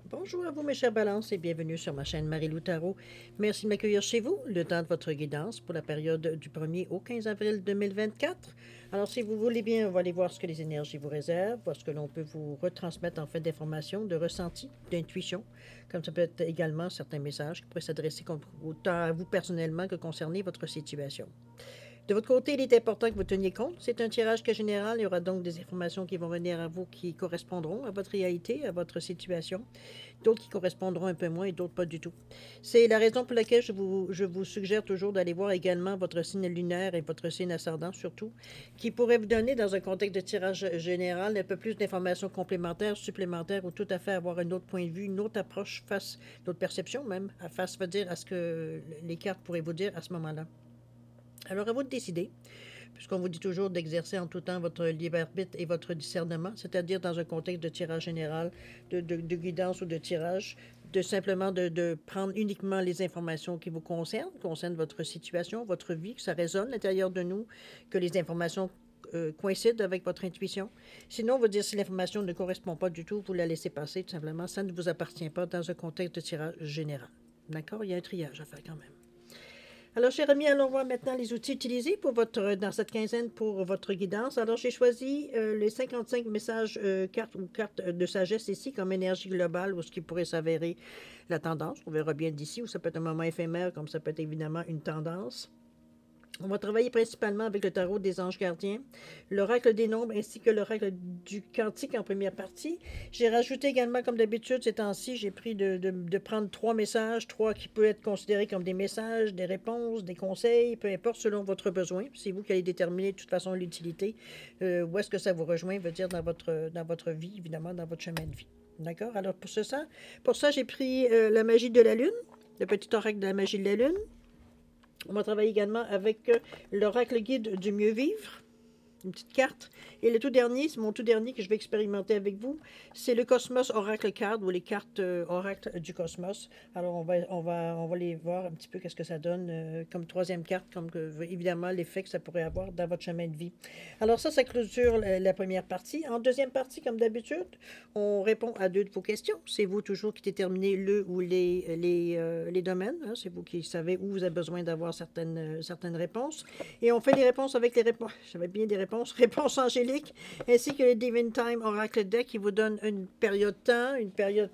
Bonjour à vous, mes chers balances, et bienvenue sur ma chaîne Marie-Lou Tarot. Merci de m'accueillir chez vous, le temps de votre guidance pour la période du 1er au 15 avril 2024. Alors, si vous voulez bien, on va aller voir ce que les énergies vous réservent, voir ce que l'on peut vous retransmettre en fait d'informations, de ressentis, d'intuition, comme ça peut être également certains messages qui pourraient s'adresser autant à vous personnellement que concerner votre situation. De votre côté, il est important que vous teniez compte. C'est un tirage que général. Il y aura donc des informations qui vont venir à vous qui correspondront à votre réalité, à votre situation. D'autres qui correspondront un peu moins et d'autres pas du tout. C'est la raison pour laquelle je vous suggère toujours d'aller voir également votre signe lunaire et votre signe ascendant surtout, qui pourrait vous donner dans un contexte de tirage général un peu plus d'informations complémentaires, supplémentaires ou tout à fait avoir un autre point de vue, une autre approche face, d'autres perceptions même, face veut dire à ce que les cartes pourraient vous dire à ce moment-là. Alors, à vous de décider, puisqu'on vous dit toujours d'exercer en tout temps votre libre arbitre et votre discernement, c'est-à-dire dans un contexte de tirage général, de guidance ou de tirage, de simplement de prendre uniquement les informations qui vous concernent votre situation, votre vie, que ça résonne à l'intérieur de nous, que les informations coïncident avec votre intuition. Sinon, on va dire si l'information ne correspond pas du tout, vous la laissez passer, tout simplement. Ça ne vous appartient pas dans un contexte de tirage général. D'accord? Il y a un triage à faire quand même. Alors, chers amis, allons voir maintenant les outils utilisés pour dans cette quinzaine pour votre guidance. Alors, j'ai choisi les 55 messages cartes ou cartes de sagesse ici comme énergie globale ou ce qui pourrait s'avérer la tendance. On verra bien d'ici, ou ça peut être un moment éphémère, comme ça peut être évidemment une tendance. On va travailler principalement avec le tarot des anges gardiens, l'oracle des nombres ainsi que l'oracle du cantique en première partie. J'ai rajouté également, comme d'habitude, ces temps-ci, j'ai pris de prendre 3 messages, 3 qui peuvent être considérés comme des messages, des réponses, des conseils, peu importe selon votre besoin. C'est vous qui allez déterminer de toute façon l'utilité, où est-ce que ça vous rejoint, veut dire dans votre vie, évidemment, dans votre chemin de vie. D'accord? Alors pour ça j'ai pris la magie de la lune, le petit oracle de la magie de la lune. On va travailler également avec l'oracle guide du mieux vivre, une petite carte. Et le tout dernier, c'est mon tout dernier que je vais expérimenter avec vous, c'est le Cosmos Oracle Card ou les cartes Oracle du Cosmos. Alors on va les voir un petit peu qu'est-ce que ça donne comme troisième carte, comme évidemment l'effet que ça pourrait avoir dans votre chemin de vie. Alors ça clôture la première partie. En deuxième partie, comme d'habitude, on répond à 2 de vos questions. C'est vous toujours qui déterminez le ou les domaines. Hein. C'est vous qui savez où vous avez besoin d'avoir certaines réponses. Et on fait les réponses avec les réponses. J'avais bien des réponses angéliques, ainsi que les Divine Time Oracle Deck qui vous donne une période de temps, une période.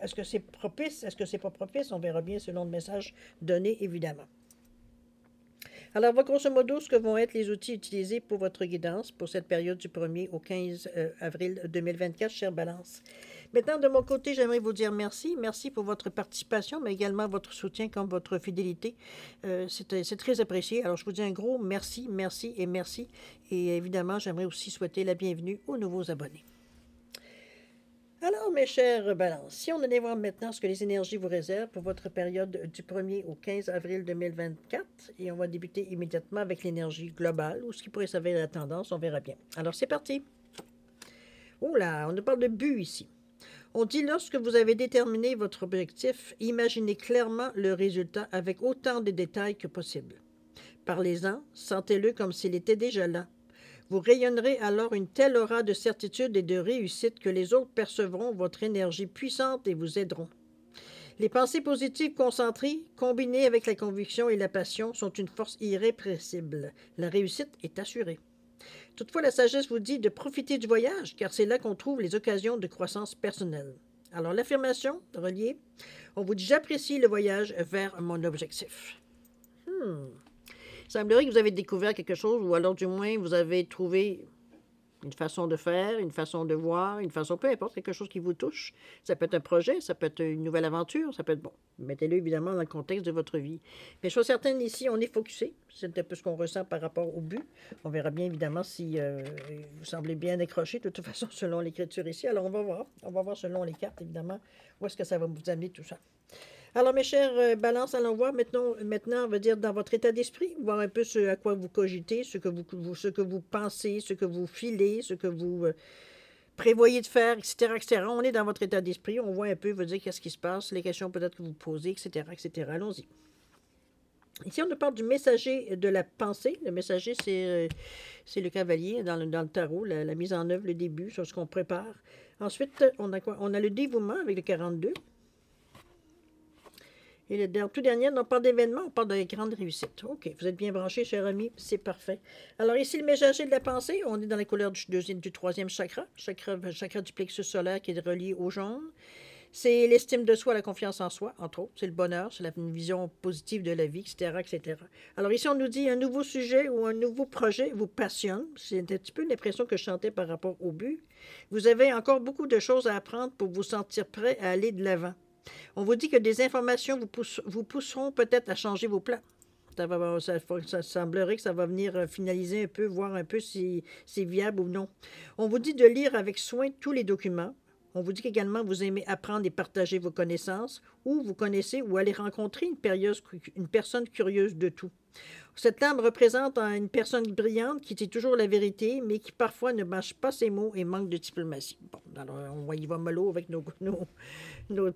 Est-ce que c'est propice? Est-ce que c'est pas propice? On verra bien selon le message donné, évidemment. Alors, grosso modo, ce que vont être les outils utilisés pour votre guidance pour cette période du 1er au 15 avril 2024, chère Balance. Maintenant, de mon côté, j'aimerais vous dire merci. Merci pour votre participation, mais également votre soutien comme votre fidélité. C'est très apprécié. Alors, je vous dis un gros merci, merci et merci. Et évidemment, j'aimerais aussi souhaiter la bienvenue aux nouveaux abonnés. Alors, mes chers balances, si on allait voir maintenant ce que les énergies vous réservent pour votre période du 1er au 15 avril 2024, et on va débuter immédiatement avec l'énergie globale, ou ce qui pourrait s'avérer la tendance, on verra bien. Alors, c'est parti. Oh là, on nous parle de but ici. On dit lorsque vous avez déterminé votre objectif, imaginez clairement le résultat avec autant de détails que possible. Parlez-en, sentez-le comme s'il était déjà là. Vous rayonnerez alors une telle aura de certitude et de réussite que les autres percevront votre énergie puissante et vous aideront. Les pensées positives concentrées, combinées avec la conviction et la passion, sont une force irrépressible. La réussite est assurée. Toutefois, la sagesse vous dit de profiter du voyage, car c'est là qu'on trouve les occasions de croissance personnelle. Alors, l'affirmation reliée, on vous dit « J'apprécie le voyage vers mon objectif ». Il semblerait que vous avez découvert quelque chose, ou alors du moins vous avez trouvé une façon de faire, une façon de voir, une façon, peu importe, quelque chose qui vous touche. Ça peut être un projet, ça peut être une nouvelle aventure, ça peut être, bon, mettez-le évidemment dans le contexte de votre vie. Mais chose certaine, ici, on est focusé. C'est un peu ce qu'on ressent par rapport au but. On verra bien évidemment si vous semblez bien accroché, de toute façon, selon l'écriture ici. Alors, on va voir selon les cartes, évidemment, où est-ce que ça va vous amener tout ça. Alors, mes chers balances, allons voir maintenant, on va dire, dans votre état d'esprit, voir un peu ce à quoi vous cogitez, ce que vous pensez, ce que vous filez, ce que vous prévoyez de faire, etc., etc. On est dans votre état d'esprit, on voit un peu, veut dire, qu'est-ce qui se passe, les questions peut-être que vous posez, etc., etc. Allons-y. Ici, on nous parle du messager de la pensée. Le messager, c'est le cavalier dans le tarot, la mise en œuvre, le début, sur ce qu'on prépare. Ensuite, on a quoi? On a le dévouement avec le 42. Et le tout dernier, on parle d'événements, on parle de grandes réussites. OK, vous êtes bien branchés, cher ami, c'est parfait. Alors ici, le messager de la pensée, on est dans la couleur du troisième chakra, chakra du plexus solaire qui est relié au jaune. C'est l'estime de soi, la confiance en soi, entre autres. C'est le bonheur, c'est une vision positive de la vie, etc., etc. Alors ici, on nous dit un nouveau sujet ou un nouveau projet vous passionne. C'est un petit peu l'impression que je sentais par rapport au but. Vous avez encore beaucoup de choses à apprendre pour vous sentir prêt à aller de l'avant. On vous dit que des informations vous pousseront peut-être à changer vos plans. Ça semblerait que ça va venir finaliser un peu, voir un peu si c'est viable ou non. On vous dit de lire avec soin tous les documents. On vous dit qu'également vous aimez apprendre et partager vos connaissances, ou vous connaissez ou allez rencontrer une personne curieuse de tout. Cette âme représente une personne brillante qui dit toujours la vérité, mais qui parfois ne mâche pas ses mots et manque de diplomatie. Bon, alors on y va mollo avec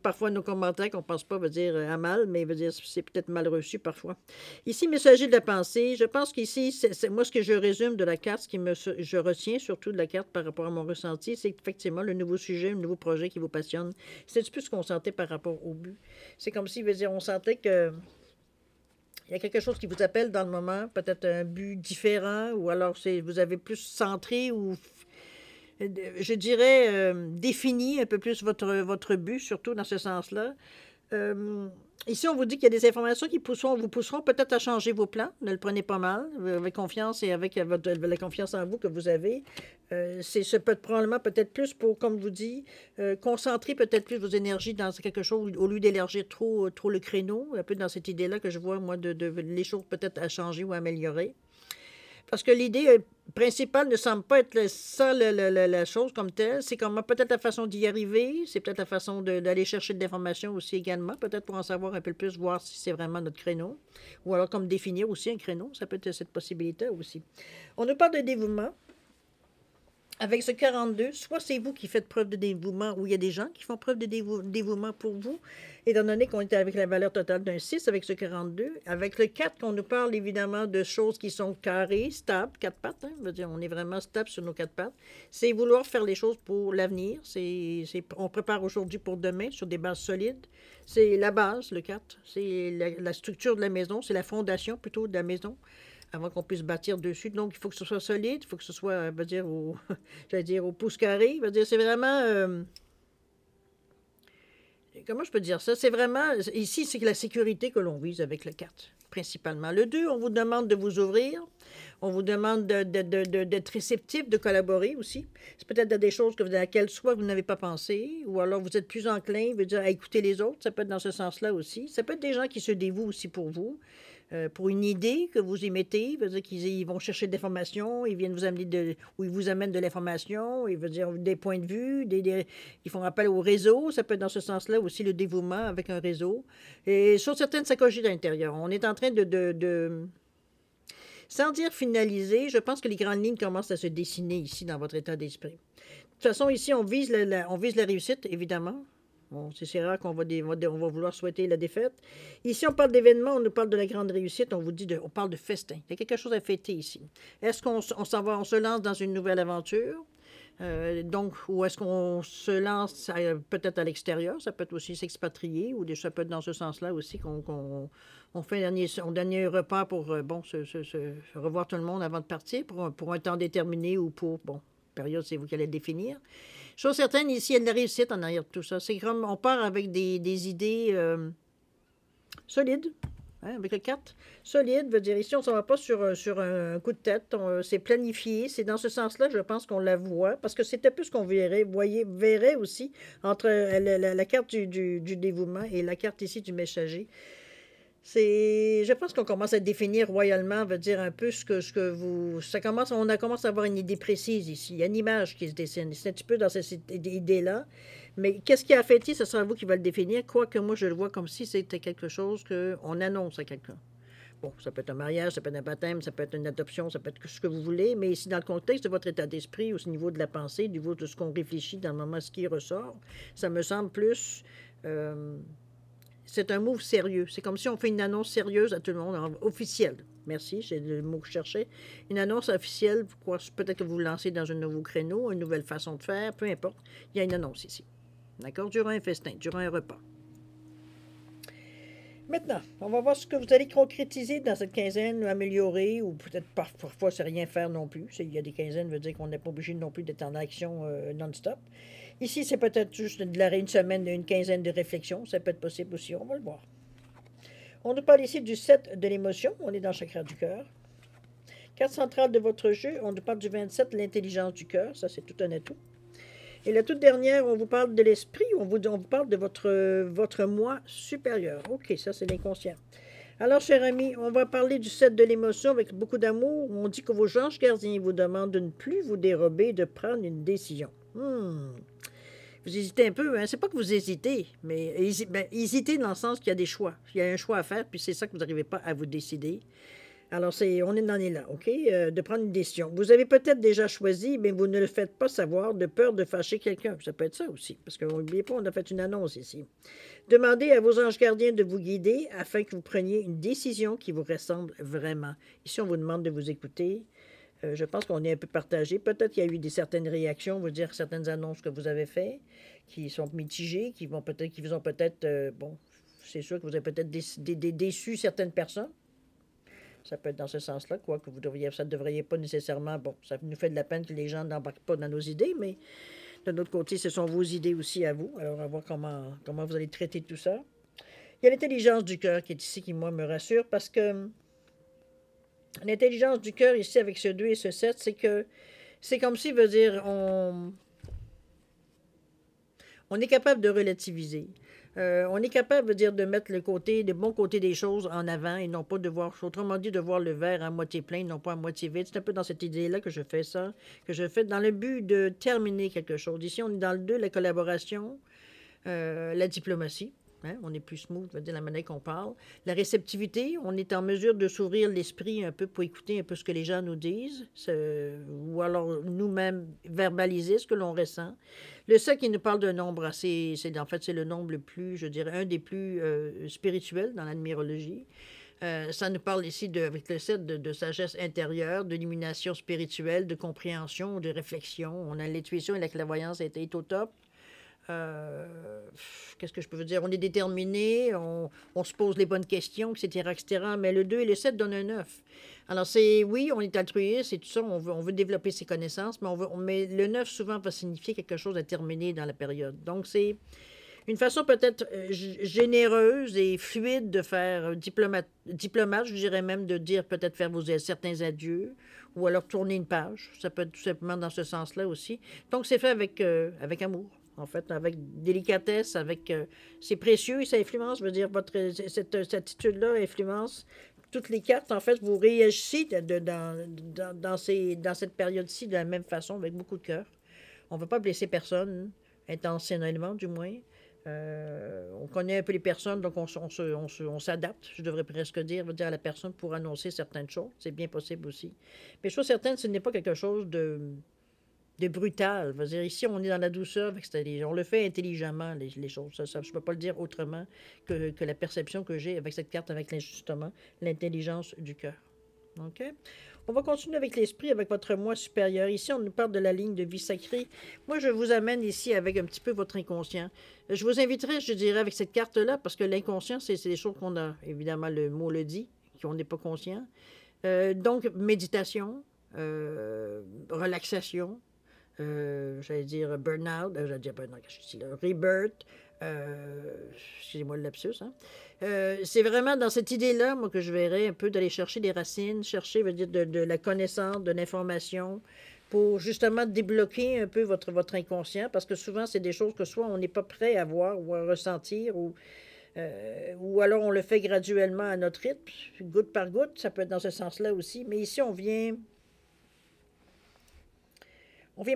parfois nos commentaires qu'on ne pense pas veut dire à mal, mais veut dire c'est peut-être mal reçu parfois. Ici, messager de la pensée, je pense qu'ici, c'est moi ce que je résume de la carte, je retiens surtout de la carte par rapport à mon ressenti, c'est effectivement le nouveau sujet, le nouveau projet qui vous passionne. C'est un petit peu ce qu'on sentait par rapport au but. C'est comme si, veut dire, on sentait que il y a quelque chose qui vous appelle dans le moment, peut-être un but différent, ou alors vous avez plus centré ou, je dirais, défini un peu plus votre but, surtout dans ce sens-là. Ici, on vous dit qu'il y a des informations qui vous pousseront peut-être à changer vos plans. Ne le prenez pas mal, avec confiance et avec la confiance en vous que vous avez. C'est probablement peut-être plus pour, comme je vous dis, concentrer peut-être plus vos énergies dans quelque chose au lieu d'élargir trop le créneau. Un peu dans cette idée-là que je vois, moi, de les choses peut-être à changer ou à améliorer. Parce que l'idée principale ne semble pas être ça, la chose comme telle. C'est comment peut-être la façon d'y arriver. C'est peut-être la façon d'aller chercher de l'information aussi également. Peut-être pour en savoir un peu plus, voir si c'est vraiment notre créneau. Ou alors comme définir aussi un créneau. Ça peut être cette possibilité aussi. On nous parle de dévouement. Avec ce 42, soit c'est vous qui faites preuve de dévouement, ou il y a des gens qui font preuve de dévouement pour vous, étant donné qu'on est avec la valeur totale d'un 6 avec ce 42. Avec le 4, qu'on nous parle évidemment de choses qui sont carrées, stables, quatre pattes, hein, veut dire on est vraiment stable sur nos quatre pattes. C'est vouloir faire les choses pour l'avenir. On prépare aujourd'hui pour demain sur des bases solides. C'est la base, le 4. C'est la structure de la maison, c'est la fondation plutôt de la maison, avant qu'on puisse bâtir dessus. Donc, il faut que ce soit solide, il faut que ce soit, j'allais dire, au pouce carré. C'est vraiment... comment je peux dire ça? C'est vraiment... Ici, c'est la sécurité que l'on vise avec le 4, principalement. Le 2, on vous demande de vous ouvrir. On vous demande d'être réceptif, de collaborer aussi. C'est peut-être des choses à laquelle soit vous n'avez pas pensé, ou alors vous êtes plus enclin, veut dire, à écouter les autres. Ça peut être dans ce sens-là aussi. Ça peut être des gens qui se dévouent aussi pour vous. Pour une idée que vous émettez, veut dire qu'ils vont chercher de l'information, ils viennent vous amener ou ils vous amènent de l'information, ils veut dire des points de vue, ils font appel au réseau, ça peut être dans ce sens-là aussi le dévouement avec un réseau. Et sur certaines, ça cogite à l'intérieur. On est en train sans dire finaliser, je pense que les grandes lignes commencent à se dessiner ici dans votre état d'esprit. De toute façon, ici, on vise la réussite, évidemment. Bon, c'est rare qu'on va vouloir souhaiter la défaite. Ici, on parle d'événements, on nous parle de la grande réussite, on parle de festin. Il y a quelque chose à fêter ici. Est-ce qu'on on se lance dans une nouvelle aventure? Ou est-ce qu'on se lance peut-être à l'extérieur? Ça peut être aussi s'expatrier, ou ça peut être dans ce sens-là aussi qu'on fait un dernier repas pour se revoir tout le monde avant de partir, pour un temps déterminé ou pour, période, c'est vous qui allez le définir. Chose certaine, ici, il y a de la réussite en arrière de tout ça. C'est comme, on part avec des idées solides, hein, avec le 4. Solide, veut dire, ici, on ne s'en va pas sur un coup de tête. C'est planifié. C'est dans ce sens-là, je pense qu'on la voit, parce que c'était plus ce qu'on verrait aussi entre la carte du dévouement et la carte ici du messager. Je pense qu'on commence à définir royalement, veut dire un peu on commence à avoir une idée précise ici. Il y a une image qui se dessine. C'est un petit peu dans cette idée-là. Mais qu'est-ce qui a affecté, ce sera vous qui va le définir, quoique moi je le vois comme si c'était quelque chose qu'on annonce à quelqu'un. Bon, ça peut être un mariage, ça peut être un baptême, ça peut être une adoption, ça peut être ce que vous voulez, mais ici, dans le contexte de votre état d'esprit, au niveau de la pensée, au niveau de ce qu'on réfléchit dans le moment, ce qui ressort, ça me semble plus... c'est un move sérieux. C'est comme si on fait une annonce sérieuse à tout le monde, officielle. Merci, c'est le mot que je cherchais. Une annonce officielle, peut-être que vous vous lancez dans un nouveau créneau, une nouvelle façon de faire, peu importe. Il y a une annonce ici. D'accord? Durant un festin, durant un repas. Maintenant, on va voir ce que vous allez concrétiser dans cette quinzaine, améliorer, ou peut-être parfois c'est rien faire non plus. Il y a des quinzaines, veut dire qu'on n'est pas obligé non plus d'être en action non-stop. Ici, c'est peut-être juste une semaine, une quinzaine de réflexions. Ça peut être possible aussi, on va le voir. On nous parle ici du 7 de l'émotion, on est dans le chakra du cœur. Carte centrale de votre jeu, on nous parle du 27, l'intelligence du cœur, ça c'est tout un atout. Et la toute dernière, on vous parle de l'esprit, on vous parle de votre moi supérieur. OK, ça c'est l'inconscient. Alors, cher ami, on va parler du 7 de l'émotion avec beaucoup d'amour. On dit que vos anges gardiens vous demandent de ne plus vous dérober, de prendre une décision. Vous hésitez un peu, hein? C'est pas que vous hésitez, mais hésitez dans le sens qu'il y a des choix. Il y a un choix à faire, puis c'est ça que vous n'arrivez pas à vous décider. Alors, on en est là, OK? De prendre une décision. Vous avez peut-être déjà choisi, mais vous ne le faites pas savoir de peur de fâcher quelqu'un. Ça peut être ça aussi, parce n'oubliez pas, on a fait une annonce ici. Demandez à vos anges gardiens de vous guider afin que vous preniez une décision qui vous ressemble vraiment. Ici, on vous demande de vous écouter. Je pense qu'on est un peu partagé. Peut-être qu'il y a eu certaines réactions, on va dire certaines annonces que vous avez faites, qui sont mitigées, qui vous ont peut-être, bon, c'est sûr que vous avez peut-être déçu certaines personnes. Ça peut être dans ce sens-là, quoi, que ça ne devriez pas nécessairement, bon, ça nous fait de la peine que les gens n'embarquent pas dans nos idées, mais de notre côté, ce sont vos idées aussi à vous. Alors, à voir comment vous allez traiter tout ça. Il y a l'intelligence du cœur qui est ici, qui, moi, me rassure, parce que l'intelligence du cœur, ici, avec ce 2 et ce 7, c'est comme si, veut dire, on est capable de relativiser. On est capable, veut dire, de mettre le bon côté des choses en avant et non pas de voir, autrement dit, de voir le verre à moitié plein, non pas à moitié vide. C'est un peu dans cette idée-là que je fais ça, que je fais dans le but de terminer quelque chose. Ici, on est dans le 2, la collaboration, la diplomatie. Hein, on est plus smooth, veut dire la manière qu'on parle. La réceptivité, on est en mesure de s'ouvrir l'esprit un peu pour écouter un peu ce que les gens nous disent, ou alors nous-mêmes verbaliser ce que l'on ressent. Le 7 qui nous parle d'un nombre assez, en fait, c'est le nombre le plus, je dirais, un des plus spirituels dans la numérologie. Ça nous parle ici, avec le 7, de sagesse intérieure, d'illumination spirituelle, de compréhension, de réflexion. On a l'intuition et la clairvoyance est au top. Qu'est-ce que je peux vous dire? On est déterminé, on se pose les bonnes questions, etc., etc. Mais le 2 et le 7 donnent un 9. Alors, oui, on est altruiste et tout ça, on veut développer ses connaissances, mais le 9, souvent, va signifier quelque chose à terminer dans la période. Donc, c'est une façon peut-être généreuse et fluide de faire diplomate, je dirais même, de dire peut-être faire certains adieux, ou alors tourner une page. Ça peut être tout simplement dans ce sens-là aussi. Donc, c'est fait avec amour. En fait, avec délicatesse, c'est précieux et ça influence, je veux dire, cette attitude-là influence toutes les cartes. En fait, vous réagissez dans cette période-ci de la même façon, avec beaucoup de cœur. On ne veut pas blesser personne, intentionnellement du moins. On connaît un peu les personnes, donc on s'adapte, je devrais presque dire à la personne pour annoncer certaines choses. C'est bien possible aussi. Mais chose certaine, ce n'est pas quelque chose de brutal. Je veux dire, ici, on est dans la douceur, on le fait intelligemment, les choses. Ça, je ne peux pas le dire autrement que la perception que j'ai avec cette carte, avec justement l'intelligence du cœur. OK? On va continuer avec l'esprit, avec votre moi supérieur. Ici, on nous parle de la ligne de vie sacrée. Moi, je vous amène ici avec un petit peu votre inconscient. Je vous inviterai, je dirais, avec cette carte-là, parce que l'inconscient, c'est des choses qu'on a, évidemment, le mot le dit, qu'on n'est pas conscient. Donc, méditation, relaxation, j'allais dire burn-out, j'allais dire burn-out, je dis là, rebirth, excusez-moi le lapsus, hein. C'est vraiment dans cette idée-là, moi, que je verrais un peu d'aller chercher des racines, chercher, veut dire, de la connaissance, de l'information, pour justement débloquer un peu votre inconscient, parce que souvent, c'est des choses que soit on n'est pas prêt à voir ou à ressentir, ou alors on le fait graduellement à notre rythme, goutte par goutte, ça peut être dans ce sens-là aussi, mais ici, on vient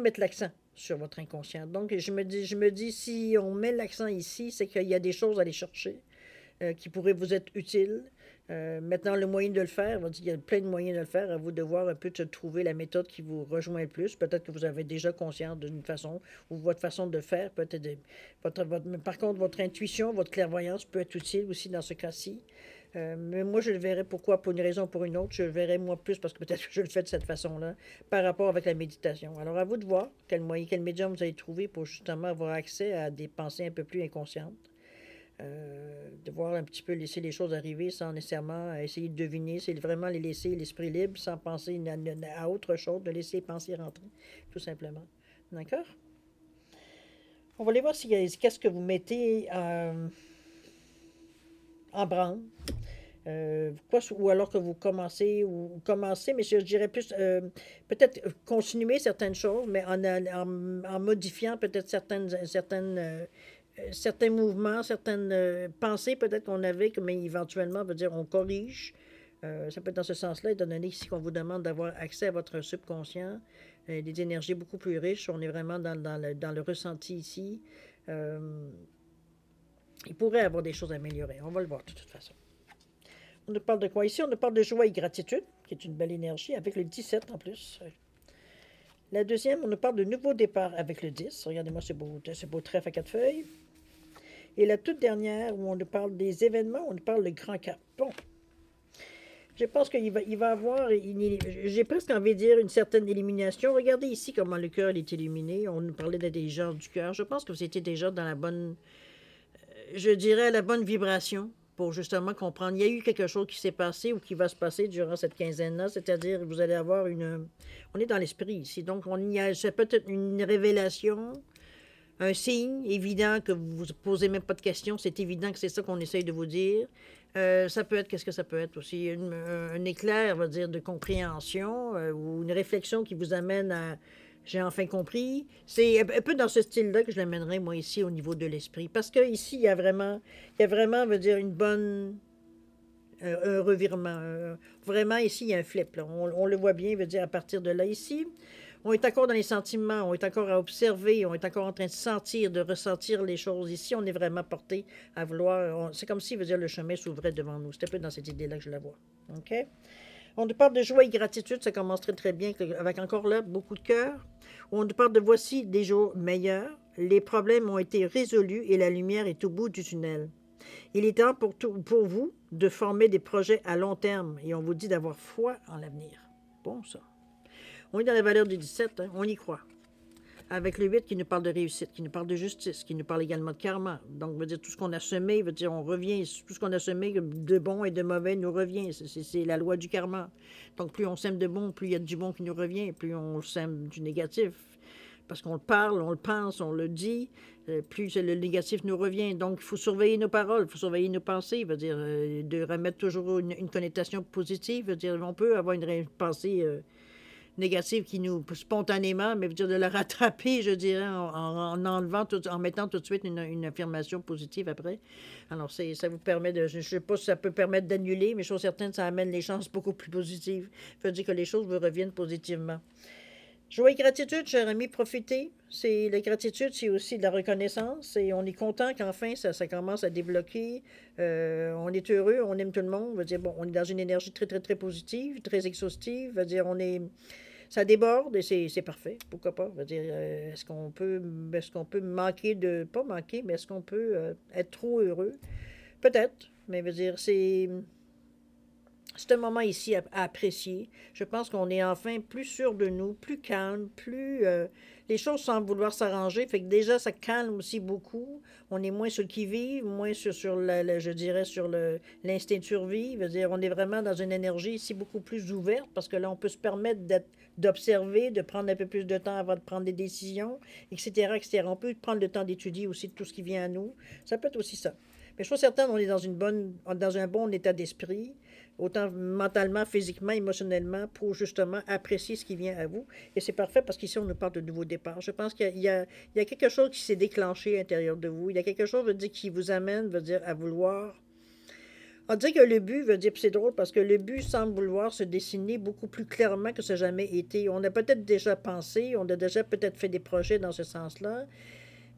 mettre l'accent sur votre inconscient. Donc, je me dis si on met l'accent ici, c'est qu'il y a des choses à aller chercher qui pourraient vous être utiles. Maintenant, le moyen de le faire, il y a plein de moyens de le faire. À vous de voir un peu de trouver la méthode qui vous rejoint le plus. Peut-être que vous avez déjà conscience d'une façon, ou votre façon de faire. Par contre, votre intuition, votre clairvoyance peut être utile aussi dans ce cas-ci. Mais moi, je le verrais pourquoi, pour une raison ou pour une autre, je le verrais moi plus parce que peut-être que je le fais de cette façon-là par rapport avec la méditation. Alors, à vous de voir quel moyen, quel médium vous allez trouver pour justement avoir accès à des pensées un peu plus inconscientes. De voir un petit peu laisser les choses arriver sans nécessairement essayer de deviner, c'est vraiment les laisser l'esprit libre sans penser à autre chose, de laisser les pensées rentrer, tout simplement. D'accord? On va aller voir qu'est-ce que vous mettez en branle. Ou alors que vous commencez, mais je dirais plus peut-être continuer certaines choses, mais en modifiant peut-être certains mouvements, certaines pensées peut-être qu'on avait, mais éventuellement, veut dire on corrige. Ça peut être dans ce sens-là, étant donné ici qu'on vous demande d'avoir accès à votre subconscient, des énergies beaucoup plus riches. On est vraiment dans le ressenti ici. Il pourrait y avoir des choses à améliorer. On va le voir de toute façon. On nous parle de quoi ici? On nous parle de joie et gratitude, qui est une belle énergie, avec le 17 en plus. La deuxième, on nous parle de nouveau départ avec le 10. Regardez-moi ce beau trèfle à 4 feuilles. Et la toute dernière, où on nous parle des événements, on nous parle de grand cap. Bon. Je pense qu'il va avoir, j'ai presque envie de dire, une certaine élimination. Regardez ici comment le cœur est illuminé. On nous parlait d'intelligence du cœur. Je pense que vous étiez déjà dans la bonne, je dirais, la bonne vibration pour justement comprendre. Il y a eu quelque chose qui s'est passé ou qui va se passer durant cette quinzaine-là, c'est-à-dire vous allez avoir une... On est dans l'esprit ici, donc c'est peut-être une révélation, un signe évident que vous ne posez même pas de questions, c'est évident que c'est ça qu'on essaye de vous dire. Ça peut être, qu'est-ce que ça peut être aussi? Un éclair, on va dire, de compréhension ou une réflexion qui vous amène à... J'ai enfin compris. C'est un peu dans ce style-là que je l'amènerai, moi, ici, au niveau de l'esprit. Parce que ici, il y a vraiment, on va dire, une bonne... un revirement. Vraiment, ici, il y a un flip. Là. On le voit bien, veut dire, à partir de là, ici, on est encore dans les sentiments, on est encore à observer, on est encore en train de sentir, de ressentir les choses. Ici, on est vraiment porté à vouloir... C'est comme si, veut dire, le chemin s'ouvrait devant nous. C'est un peu dans cette idée-là que je la vois. OK? On nous parle de joie et gratitude, ça commence très très bien, avec encore là beaucoup de cœur. On nous parle de voici des jours meilleurs, les problèmes ont été résolus et la lumière est au bout du tunnel. Il est temps pour vous de former des projets à long terme et on vous dit d'avoir foi en l'avenir. Bon ça. On est dans la valeur du 17, hein, on y croit. Avec le 8 qui nous parle de réussite, qui nous parle de justice, qui nous parle également de karma. Donc, veut dire tout ce qu'on a semé, veut dire on revient, tout ce qu'on a semé de bon et de mauvais nous revient. C'est la loi du karma. Donc, plus on sème de bon, plus il y a du bon qui nous revient, plus on sème du négatif. Parce qu'on le parle, on le pense, on le dit, plus le négatif nous revient. Donc, il faut surveiller nos paroles, il faut surveiller nos pensées, veut dire de remettre toujours une connotation positive, veut dire on peut avoir une pensée... négative qui nous spontanément, mais veut dire de la rattraper, je dirais, en enlevant, en mettant tout de suite une affirmation positive après. Alors, ça vous permet de, je ne sais pas si ça peut permettre d'annuler, mais chose certaine, ça amène les chances beaucoup plus positives. Ça veut dire que les choses vous reviennent positivement. Joie et gratitude, cher ami, profitez. La gratitude, c'est aussi de la reconnaissance et on est content qu'enfin ça commence à débloquer. On est heureux, on aime tout le monde. Veut dire, bon, on est dans une énergie très, très, très positive, très exhaustive. Veut dire, ça déborde et c'est parfait. Pourquoi pas? Veut dire, est-ce qu'on peut manquer de, pas manquer, mais est-ce qu'on peut être trop heureux? Peut-être, mais veut dire, c'est un moment ici à apprécier. Je pense qu'on est enfin plus sûr de nous, plus calme, plus... les choses semblent vouloir s'arranger. Fait que déjà, ça calme aussi beaucoup. On est moins sur le qui-vive, moins sur je dirais, sur l'instinct de survie. Veut dire, on est vraiment dans une énergie ici beaucoup plus ouverte parce que là, on peut se permettre d'observer, de prendre un peu plus de temps avant de prendre des décisions, etc., etc. On peut prendre le temps d'étudier aussi tout ce qui vient à nous. Ça peut être aussi ça. Mais je suis certaine, on est dans un bon état d'esprit, autant mentalement, physiquement, émotionnellement, pour justement apprécier ce qui vient à vous. Et c'est parfait parce qu'ici, on nous parle de nouveau départ. Je pense qu'il y a quelque chose qui s'est déclenché à l'intérieur de vous. Il y a quelque chose, veut dire, qui vous amène, veut dire, à vouloir... On dit que le but, veut dire, c'est drôle parce que le but semble vouloir se dessiner beaucoup plus clairement que ça n'a jamais été. On a peut-être déjà pensé, on a déjà peut-être fait des projets dans ce sens-là,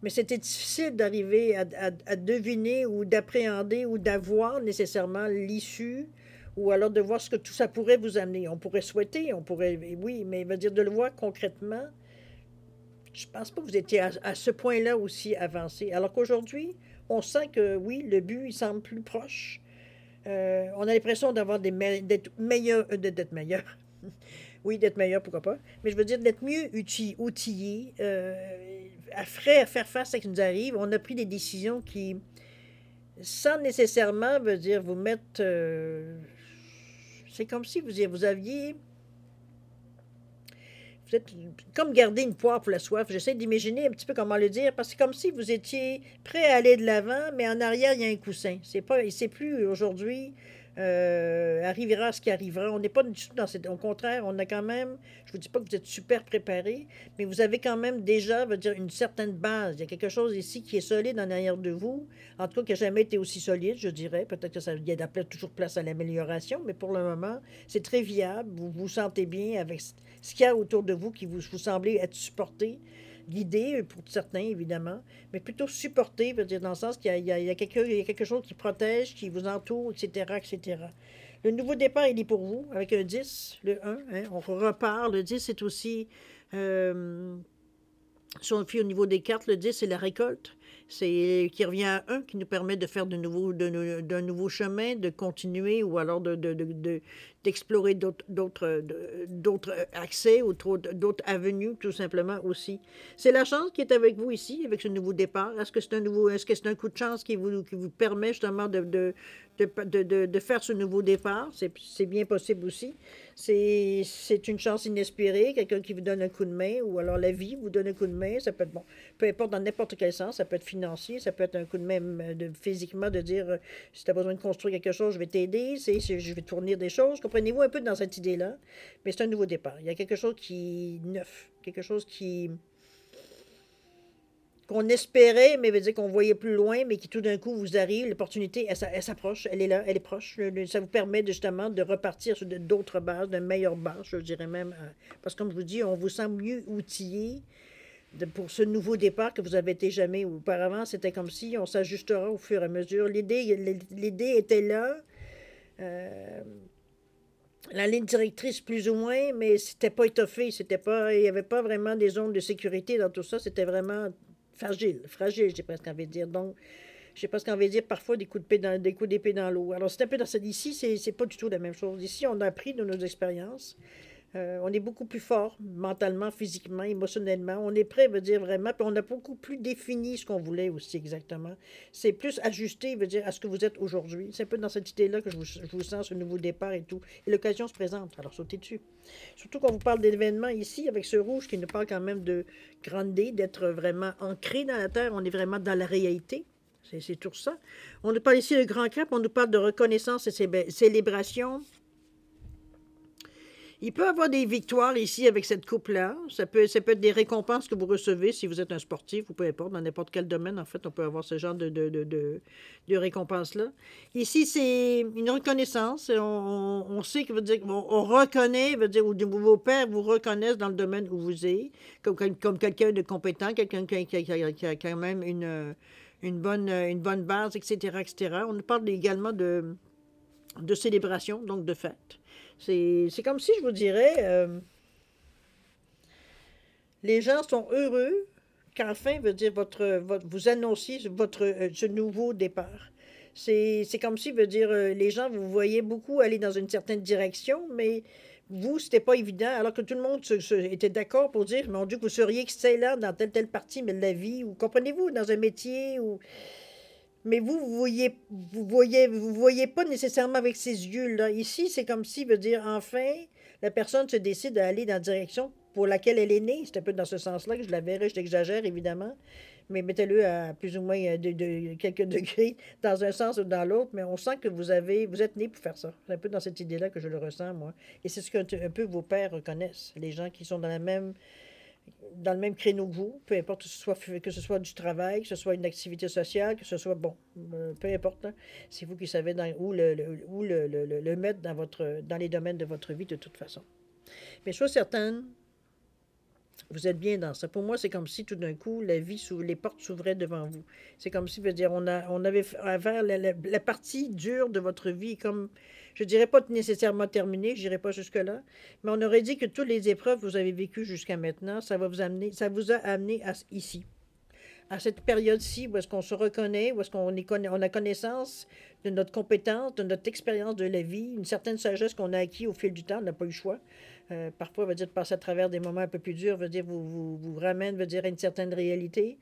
mais c'était difficile d'arriver à deviner ou d'appréhender ou d'avoir nécessairement l'issue ou alors de voir ce que tout ça pourrait vous amener. On pourrait souhaiter, on pourrait, oui, mais veut dire de le voir concrètement, je pense pas que vous étiez à ce point-là aussi avancé. Alors qu'aujourd'hui, on sent que oui, le but, il semble plus proche. On a l'impression d'avoir d'être meilleur, d'être meilleur. Oui, d'être meilleur, pourquoi pas. Mais je veux dire d'être mieux outillé, à faire face à ce qui nous arrive. On a pris des décisions qui, sans nécessairement, veut dire vous mettre. C'est comme si vous aviez. Vous êtes comme garder une poire pour la soif. J'essaie d'imaginer un petit peu comment le dire, parce que c'est comme si vous étiez prêt à aller de l'avant, mais en arrière, il y a un coussin. C'est plus aujourd'hui. Arrivera ce qui arrivera. On n'est pas du tout dans cette. Au contraire, on a quand même. Je vous dis pas que vous êtes super préparé, mais vous avez quand même déjà, veut dire, une certaine base. Il y a quelque chose ici qui est solide en arrière de vous. En tout cas, qui n'a jamais été aussi solide, je dirais. Peut-être que ça, il y a toujours place à l'amélioration, mais pour le moment, c'est très viable. Vous vous sentez bien avec ce qu'il y a autour de vous qui vous semblez être supporté, guidé pour certains, évidemment, mais plutôt supporté, veut dire dans le sens qu'il y a quelque chose qui protège, qui vous entoure, etc., etc. Le nouveau départ, il est pour vous, avec un 10, le 1, hein, on repart. Le 10, c'est aussi, si on le fait au niveau des cartes, le 10, c'est la récolte. C'est qui revient à 1, qui nous permet de faire d'un nouveau chemin, de continuer ou alors d'explorer d'autres accès ou d'autres avenues, tout simplement aussi. C'est la chance qui est avec vous ici, avec ce nouveau départ. Est-ce que c'est un coup de chance qui vous permet justement de faire ce nouveau départ? C'est bien possible aussi. C'est une chance inespérée, quelqu'un qui vous donne un coup de main, ou alors la vie vous donne un coup de main. Ça peut être bon, peu importe dans n'importe quel sens, ça peut être financier, ça peut être un coup de main physiquement, de dire si tu as besoin de construire quelque chose, je vais t'aider, je vais te fournir des choses. Comprenez-vous un peu dans cette idée-là? Mais c'est un nouveau départ. Il y a quelque chose qui est neuf, quelque chose qu'on espérait, mais veut dire qu'on voyait plus loin, mais qui tout d'un coup vous arrive, l'opportunité, elle s'approche, elle est là, elle est proche. Ça vous permet justement de repartir sur d'autres bases, de meilleures bases, je dirais même. Parce que comme je vous dis, on vous sent mieux outillé pour ce nouveau départ que vous avez été jamais auparavant. C'était comme si on s'ajustera au fur et à mesure. L'idée était là. Euh, la ligne directrice plus ou moins, mais c'était pas étoffé, il n'y avait pas vraiment des zones de sécurité dans tout ça, c'était vraiment fragile, j'ai presque envie de dire. Donc, j'ai presque envie de dire parfois des coups d'épée dans l'eau. Alors, c'est un peu dans cette ici, c'est pas du tout la même chose. Ici, on a appris de nos expériences. On est beaucoup plus fort mentalement, physiquement, émotionnellement. On est prêt, veut dire vraiment, puis on a beaucoup plus défini ce qu'on voulait aussi exactement. C'est plus ajusté, veut dire, à ce que vous êtes aujourd'hui. C'est un peu dans cette idée-là que je vous sens, ce nouveau départ et tout. Et l'occasion se présente, alors sautez dessus. Surtout qu'on vous parle d'événements ici, avec ce rouge qui nous parle quand même de grandir, d'être vraiment ancré dans la terre. On est vraiment dans la réalité. C'est tout ça. On nous parle ici de grand cap, on nous parle de reconnaissance et célébration. Il peut y avoir des victoires ici avec cette coupe-là. Ça peut être des récompenses que vous recevez si vous êtes un sportif ou peu importe, dans n'importe quel domaine, en fait, on peut avoir ce genre de récompenses-là. Ici, c'est une reconnaissance. On sait que veut dire on reconnaît, veut dire, ou vos pairs vous reconnaissent dans le domaine où vous êtes, comme quelqu'un de compétent, quelqu'un qui a quand même une bonne base, etc., etc. On nous parle également de célébration, donc de fête. C'est comme si je vous dirais, les gens sont heureux qu'enfin, veut dire, vous annonciez ce nouveau départ. C'est comme si, veut dire, les gens, vous voyez beaucoup aller dans une certaine direction, mais vous, c'était pas évident, alors que tout le monde était d'accord pour dire, mon Dieu, que vous seriez excellent dans telle partie de la vie, ou comprenez-vous, dans un métier, ou mais vous voyez pas nécessairement avec ces yeux-là. Ici, c'est comme si, veut dire, enfin, la personne se décide à aller dans la direction pour laquelle elle est née. C'est un peu dans ce sens-là que je la verrais, je l'exagère évidemment, mais mettez-le à plus ou moins quelques degrés dans un sens ou dans l'autre, mais on sent que vous êtes né pour faire ça. C'est un peu dans cette idée-là que je le ressens, moi. Et c'est ce que un peu vos pères reconnaissent, les gens qui sont dans le même créneau que vous, peu importe que ce soit du travail, que ce soit une activité sociale, que ce soit, bon, peu importe, hein, c'est vous qui savez où le mettre dans les domaines de votre vie de toute façon. Mais chose certaine, vous êtes bien dans ça. Pour moi, c'est comme si tout d'un coup, les portes s'ouvraient devant vous. C'est comme si, veut dire, on avait affaire la partie dure de votre vie, comme, je dirais pas nécessairement terminée, je dirais pas jusque-là, mais on aurait dit que toutes les épreuves que vous avez vécues jusqu'à maintenant, ça vous a amené ici. à cette période-ci où est-ce qu'on se reconnaît, où est-ce on a connaissance de notre compétence, de notre expérience de la vie, une certaine sagesse qu'on a acquis au fil du temps, on n'a pas eu le choix. Parfois, veut dire de passer à travers des moments un peu plus durs, veut dire vous ramène, veut dire à une certaine réalité.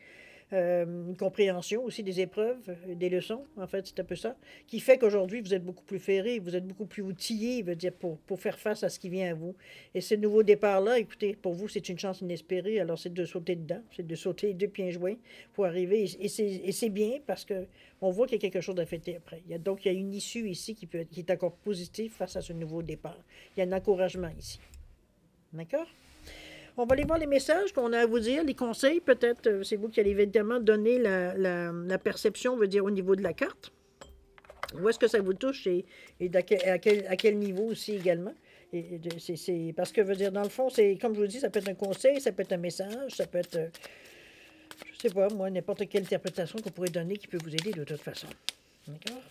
Une compréhension aussi des épreuves, des leçons, en fait, c'est un peu ça, qui fait qu'aujourd'hui, vous êtes beaucoup plus ferré, vous êtes beaucoup plus outillé, veut dire, pour faire face à ce qui vient à vous. Et ce nouveau départ-là, écoutez, pour vous, c'est une chance inespérée, alors c'est de sauter dedans, c'est de sauter deux pieds joints pour arriver, et c'est bien parce que on voit qu'il y a quelque chose à fêter après. Donc, il y a une issue ici qui est encore positive face à ce nouveau départ. Il y a un encouragement ici. D'accord? On va aller voir les messages qu'on a à vous dire, les conseils, peut-être, c'est vous qui allez évidemment donner la perception, veut dire, au niveau de la carte. Où est-ce que ça vous touche et à quel niveau aussi également. Parce que, veut dire, dans le fond, c'est comme je vous dis, ça peut être un conseil, ça peut être un message, ça peut être, je sais pas, moi, n'importe quelle interprétation qu'on pourrait donner qui peut vous aider de toute façon. D'accord?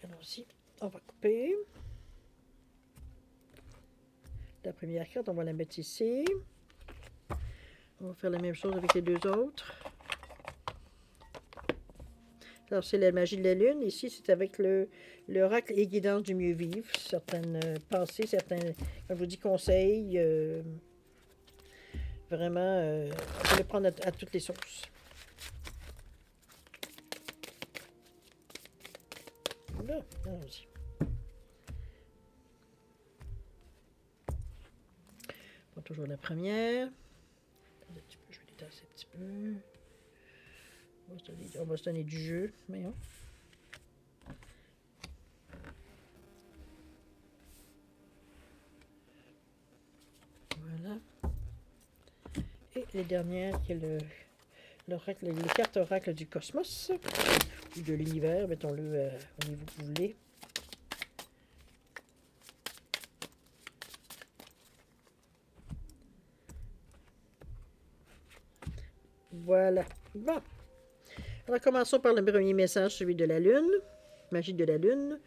Allons-y. On va couper. La première carte, on va la mettre ici. On va faire la même chose avec les deux autres. Alors, c'est la magie de la lune. Ici, c'est avec l'oracle et guidance du mieux vivre. Certaines pensées, certains, comme je vous dis, conseils. Vraiment, on peut le prendre à toutes les sources. Là, allons-y. Bon, toujours la première. Un petit peu, je vais détasser un petit peu. On va se donner du jeu. Voyons. Voilà. Et les dernières, qui est les cartes oracle du cosmos, ou de l'univers, mettons-le au niveau que vous voulez. Voilà. Bon. Alors, commençons par le premier message, celui de la Lune. Magie de la Lune.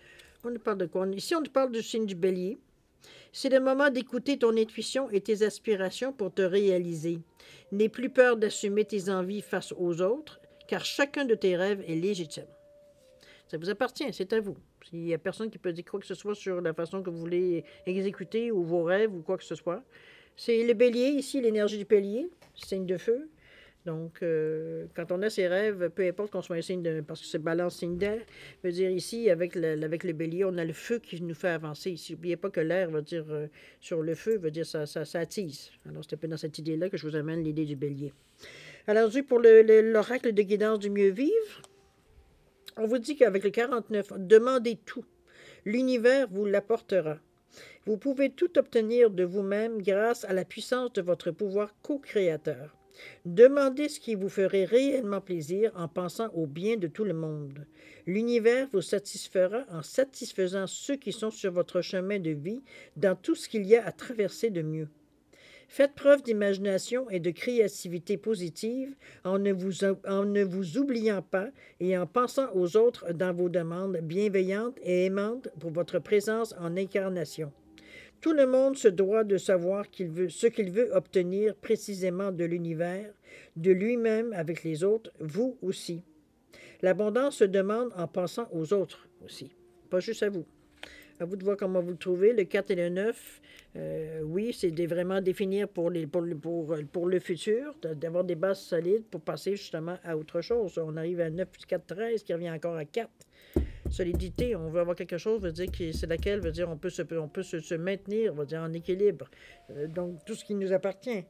On nous parle de quoi? Ici, on nous parle du signe du Bélier. C'est le moment d'écouter ton intuition et tes aspirations pour te réaliser. N'aie plus peur d'assumer tes envies face aux autres, car chacun de tes rêves est légitime. Ça vous appartient, c'est à vous. Il n'y a personne qui peut dire quoi que ce soit sur la façon que vous voulez exécuter ou vos rêves ou quoi que ce soit. C'est le Bélier, ici, l'énergie du Bélier, signe de feu. Donc, quand on a ses rêves, peu importe qu'on soit un signe de... Parce que c'est balance signe d'air, veut dire ici, avec le bélier, on a le feu qui nous fait avancer ici. N'oubliez pas que l'air veut dire sur le feu, veut dire ça attise. Alors, c'est un peu dans cette idée-là que je vous amène l'idée du bélier. Alors, pour l'oracle de guidance du mieux vivre, on vous dit qu'avec le 49, demandez tout. L'univers vous l'apportera. Vous pouvez tout obtenir de vous-même grâce à la puissance de votre pouvoir co-créateur. Demandez ce qui vous ferait réellement plaisir en pensant au bien de tout le monde. L'univers vous satisfera en satisfaisant ceux qui sont sur votre chemin de vie dans tout ce qu'il y a à traverser de mieux. Faites preuve d'imagination et de créativité positive en ne vous oubliant pas et en pensant aux autres dans vos demandes bienveillantes et aimantes pour votre présence en incarnation. Tout le monde se doit de savoir ce qu'il veut obtenir précisément de l'univers, de lui-même avec les autres, vous aussi. L'abondance se demande en pensant aux autres aussi, pas juste à vous. À vous de voir comment vous le trouvez. Le 4 et le 9, oui, c'est vraiment définir pour le futur, d'avoir des bases solides pour passer justement à autre chose. On arrive à 9 plus 4, 13, qui revient encore à 4. Solidité, on veut avoir quelque chose, veut dire que c'est laquelle, veut dire on peut se maintenir, veut dire en équilibre. Donc, tout ce qui nous appartient.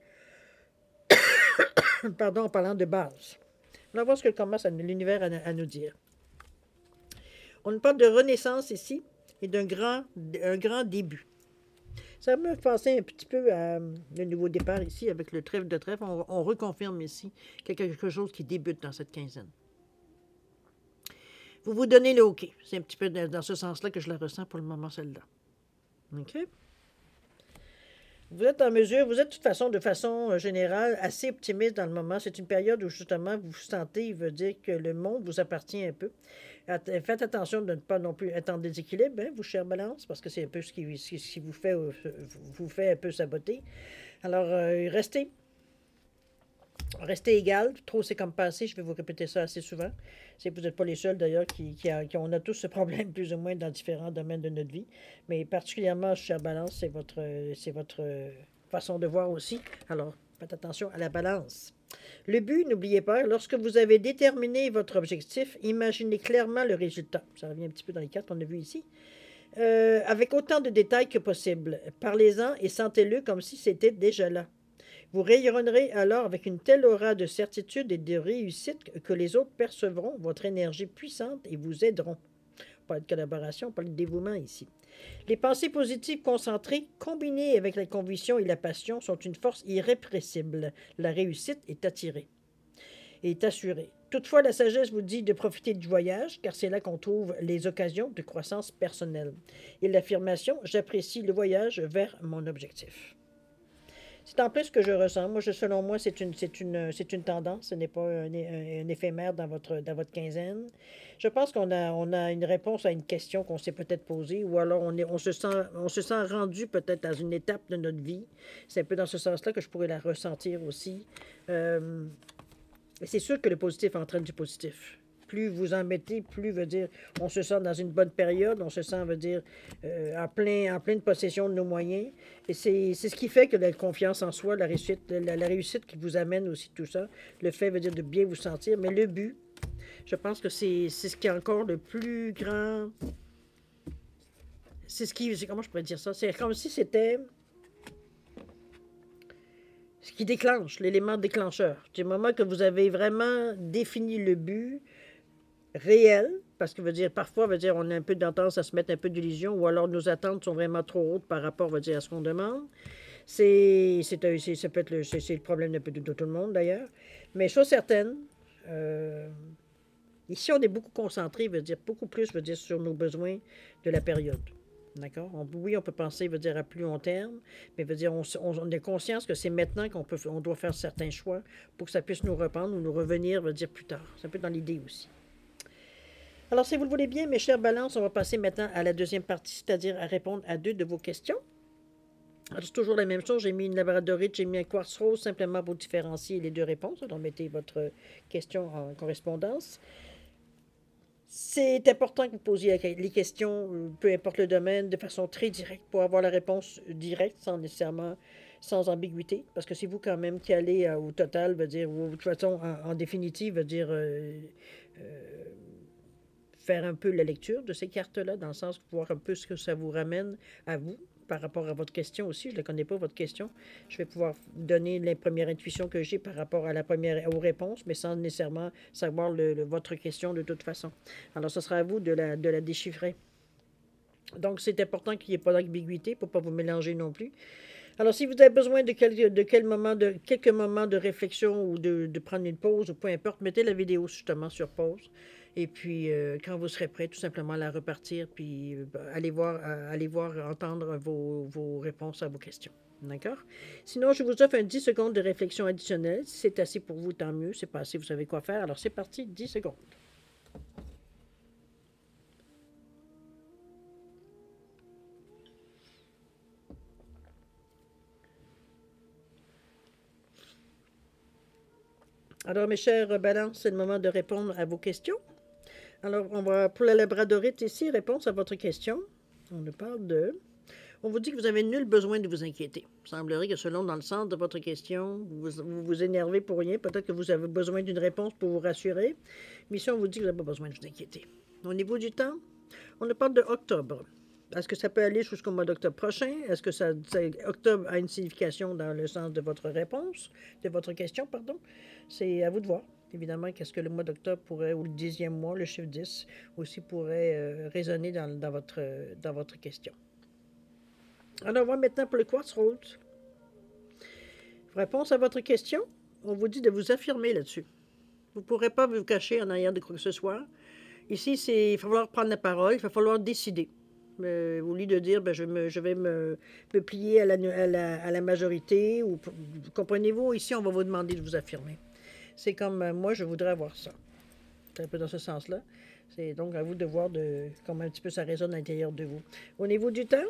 Pardon, en parlant de base. On va voir ce que commence l'univers à nous dire. On nous parle de renaissance ici et un grand début. Ça me fait penser un petit peu à le nouveau départ ici avec le trèfle de trèfle. On reconfirme ici qu'il y a quelque chose qui débute dans cette quinzaine. Vous vous donnez le OK. C'est un petit peu dans ce sens-là que je la ressens pour le moment, celle-là. OK? Vous êtes en mesure, vous êtes de façon générale assez optimiste dans le moment. C'est une période où justement vous vous sentez, il veut dire que le monde vous appartient un peu. Faites attention de ne pas non plus être en déséquilibre, hein, vous, chère Balance, parce que c'est un peu ce qui vous fait un peu saboter. Alors, restez Restez égal, trop c'est comme passé, je vais vous répéter ça assez souvent. C'est que vous n'êtes pas les seuls d'ailleurs on a tous ce problème plus ou moins dans différents domaines de notre vie. Mais particulièrement, cher Balance, c'est votre façon de voir aussi. Alors, faites attention à la balance. Le but, n'oubliez pas, lorsque vous avez déterminé votre objectif, imaginez clairement le résultat. Ça revient un petit peu dans les cartes qu'on a vues ici. Avec autant de détails que possible. Parlez-en et sentez-le comme si c'était déjà là. Vous rayonnerez alors avec une telle aura de certitude et de réussite que les autres percevront votre énergie puissante et vous aideront. On parle de collaboration, on parle de dévouement ici. Les pensées positives concentrées, combinées avec la conviction et la passion, sont une force irrépressible. La réussite est attirée et est assurée. Toutefois, la sagesse vous dit de profiter du voyage, car c'est là qu'on trouve les occasions de croissance personnelle. Et l'affirmation, j'apprécie le voyage vers mon objectif. C'est en plus ce que je ressens. Moi, selon moi, c'est une tendance. Ce n'est pas un éphémère dans votre quinzaine. Je pense on a une réponse à une question qu'on s'est peut-être posée ou alors on se sent rendu peut-être dans une étape de notre vie. C'est un peu dans ce sens-là que je pourrais la ressentir aussi. C'est sûr que le positif entraîne du positif. Plus vous en mettez, plus veut dire on se sent dans une bonne période, on se sent, veut dire, en pleine possession de nos moyens. Et c'est ce qui fait que la confiance en soi, la réussite qui vous amène aussi tout ça, le fait, veut dire, de bien vous sentir. Mais le but, je pense que c'est ce qui est encore le plus grand. Comment je pourrais dire ça? C'est comme si c'était ce qui déclenche, l'élément déclencheur. Du moment que vous avez vraiment défini le but, réel, parce que veut dire parfois veut dire on a un peu de tendance à se mettre un peu d'illusion ou alors nos attentes sont vraiment trop hautes par rapport veut dire à ce qu'on demande. Ça peut être c'est le problème un peu de tout le monde d'ailleurs. Mais chose certaine, ici on est beaucoup concentré, veut dire beaucoup plus veut dire sur nos besoins de la période. D'accord? Oui, on peut penser, veut dire, à plus long terme, mais veut dire, on a conscience que c'est maintenant on doit faire certains choix pour que ça puisse nous reprendre ou nous revenir, veut dire, plus tard. C'est un peu dans l'idée aussi. Alors, si vous le voulez bien, mes chers balances, on va passer maintenant à la deuxième partie, c'est-à-dire à répondre à 2 de vos questions. Alors, c'est toujours la même chose. J'ai mis une labradorite, j'ai mis un quartz rose, simplement pour différencier les 2 réponses. Donc, mettez votre question en correspondance. C'est important que vous posiez les questions, peu importe le domaine, de façon très directe pour avoir la réponse directe, sans ambiguïté. Parce que c'est vous quand même qui allez au total, veut dire, ou de toute façon, en définitive, veut dire... faire un peu la lecture de ces cartes-là, dans le sens de voir un peu ce que ça vous ramène à vous, par rapport à votre question aussi. Je ne la connais pas, votre question. Je vais pouvoir donner les premières intuitions que j'ai par rapport à aux réponses, mais sans nécessairement savoir votre question de toute façon. Alors, ce sera à vous de la déchiffrer. Donc, c'est important qu'il n'y ait pas d'ambiguïté pour ne pas vous mélanger non plus. Alors, si vous avez besoin de quelques moments de réflexion ou de prendre une pause, ou peu importe, mettez la vidéo justement sur pause. Et puis, quand vous serez prêt, tout simplement la repartir, puis allez voir, entendre vos réponses à vos questions. D'accord? Sinon, je vous offre un 10 secondes de réflexion additionnelle. Si c'est assez pour vous, tant mieux. C'est pas assez, vous savez quoi faire. Alors, c'est parti, 10 secondes. Alors, mes chers balances, c'est le moment de répondre à vos questions. Alors, pour la labradorite ici, réponse à votre question. On nous parle de... On vous dit que vous avez nul besoin de vous inquiéter. Il semblerait que selon dans le sens de votre question, vous énervez pour rien. Peut-être que vous avez besoin d'une réponse pour vous rassurer. Mais ici, on vous dit que vous n'avez pas besoin de vous inquiéter. Au niveau du temps, on nous parle de octobre. Est-ce que ça peut aller jusqu'au mois d'octobre prochain? Est-ce que octobre a une signification dans le sens de votre réponse, de votre question, pardon? C'est à vous de voir. Évidemment, qu'est-ce que le mois d'octobre pourrait, ou le 10e mois, le chiffre 10, aussi pourrait résonner dans votre question. Alors, on va maintenant pour le quartz rose. Réponse à votre question, on vous dit de vous affirmer là-dessus. Vous ne pourrez pas vous cacher en arrière de quoi que ce soit. Ici, il va falloir prendre la parole, il va falloir décider. Au lieu de dire, je vais me plier à la majorité, ou comprenez-vous, ici, on va vous demander de vous affirmer. C'est comme, moi, je voudrais avoir ça. C'est un peu dans ce sens-là. C'est donc à vous de voir comment un petit peu ça résonne à l'intérieur de vous. Au niveau du temps,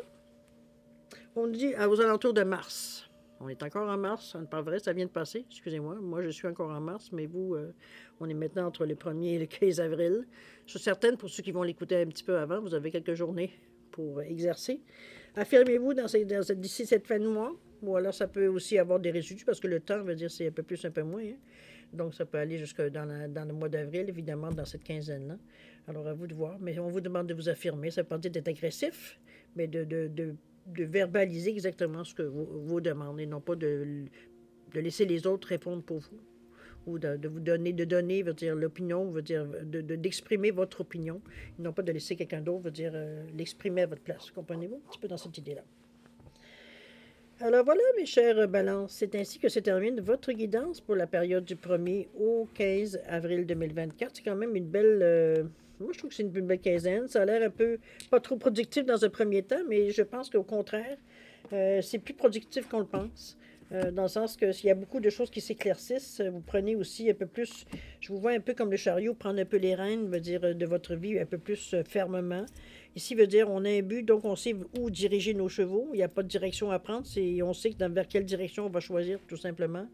on dit aux alentours de mars. On est encore en mars, pas vrai, ça vient de passer, excusez-moi. Moi, je suis encore en mars, mais vous, on est maintenant entre le 1er et le 15 avril. Je suis certaine, pour ceux qui vont l'écouter un petit peu avant, vous avez quelques journées pour exercer. Affirmez-vous d'ici cette fin de mois, ou alors ça peut aussi avoir des résidus, parce que le temps, veut dire, c'est un peu plus, un peu moins. Hein? Donc, ça peut aller jusque dans le mois d'avril, évidemment, dans cette quinzaine-là. Alors, à vous de voir. Mais on vous demande de vous affirmer. Ça ne veut pas dire d'être agressif, mais de verbaliser exactement ce que vous demandez, non pas de laisser les autres répondre pour vous, ou de vous donner, veut dire l'opinion, veut dire d'exprimer votre opinion, non pas de laisser quelqu'un d'autre, veut dire l'exprimer à votre place. Comprenez-vous un petit peu dans cette idée-là? Alors voilà, mes chers balances, c'est ainsi que se termine votre guidance pour la période du 1er au 15 avril 2024. C'est quand même une belle... moi, je trouve que c'est une belle quinzaine. Ça a l'air un peu pas trop productif dans un premier temps, mais je pense qu'au contraire, c'est plus productif qu'on le pense. Dans le sens que s'il y a beaucoup de choses qui s'éclaircissent, vous prenez aussi un peu plus, je vous vois un peu comme le chariot, prendre un peu les rênes, veut dire de votre vie un peu plus fermement. Ici veut dire on a un but, donc on sait où diriger nos chevaux. Il n'y a pas de direction à prendre, on sait vers quelle direction on va choisir tout simplement.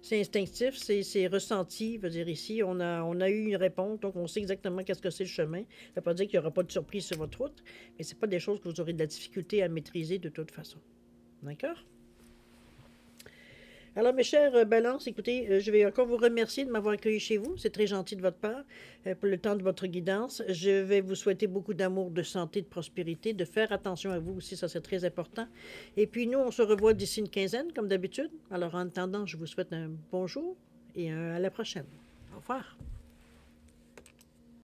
C'est instinctif, c'est ressenti, veut dire ici on a eu une réponse, donc on sait exactement qu'est-ce que c'est le chemin. Ça ne veut pas dire qu'il n'y aura pas de surprise sur votre route, mais ce n'est pas des choses que vous aurez de la difficulté à maîtriser de toute façon. D'accord? Alors, mes chers balances, écoutez, je vais encore vous remercier de m'avoir accueilli chez vous. C'est très gentil de votre part pour le temps de votre guidance. Je vais vous souhaiter beaucoup d'amour, de santé, de prospérité, de faire attention à vous aussi, ça c'est très important. Et puis nous, on se revoit d'ici une quinzaine, comme d'habitude. Alors, en attendant, je vous souhaite un bonjour et à la prochaine. Au revoir.